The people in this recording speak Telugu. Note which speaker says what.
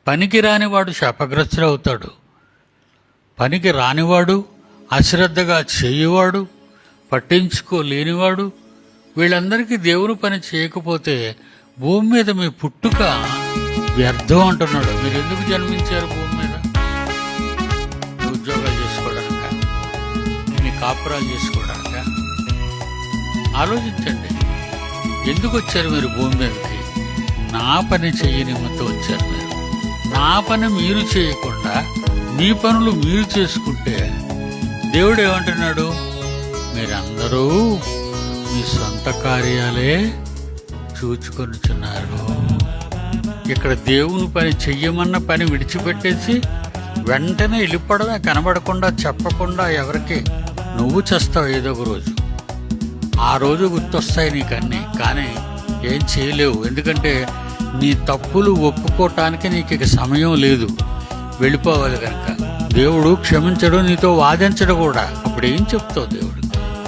Speaker 1: పనికి రానివాడు శాపగ్రస్తుడవుతాడు. పనికి రానివాడు, అశ్రద్ధగా చేయవాడు, పట్టించుకోలేనివాడు, వీళ్ళందరికీ దేవుని పని చేయకపోతే భూమి మీద మీ పుట్టుక వ్యర్థం అంటున్నాడు. మీరు ఎందుకు జన్మించారు భూమి మీద? మీ ఉద్యోగాలు చేసుకోవడానిక? మీ కాపురాలు చేసుకోవడానిక? ఆలోచించండి. ఎందుకు వచ్చారు మీరు భూమి మీదకి? నా పని చెయ్యి నిమిత్తం వచ్చారు మీరు. నా పని మీరు చేయకుండా మీ పనులు మీరు చేసుకుంటే దేవుడు ఏమంటున్నాడు? మీరందరూ మీ సొంత కార్యాలే చూచుకొనుచున్నారు. ఇక్కడ దేవుని పని చెయ్యమన్న పని విడిచిపెట్టేసి వెంటనే వెళ్ళిపోవడమే, కనబడకుండా చెప్పకుండా ఎవరికి. నువ్వు చేస్తావు ఏదో ఒక రోజు, ఆ రోజు గుర్తొస్తాయి నీకన్నీ, కానీ ఏం చేయలేవు. ఎందుకంటే నీ తప్పులు ఒప్పుకోవటానికి నీకు ఇక సమయం లేదు, వెళ్ళిపోవాలి కనుక. దేవుడు క్షమించడు, నీతో వాదించడు కూడా. అప్పుడు ఏం చెప్తావు దేవుడు?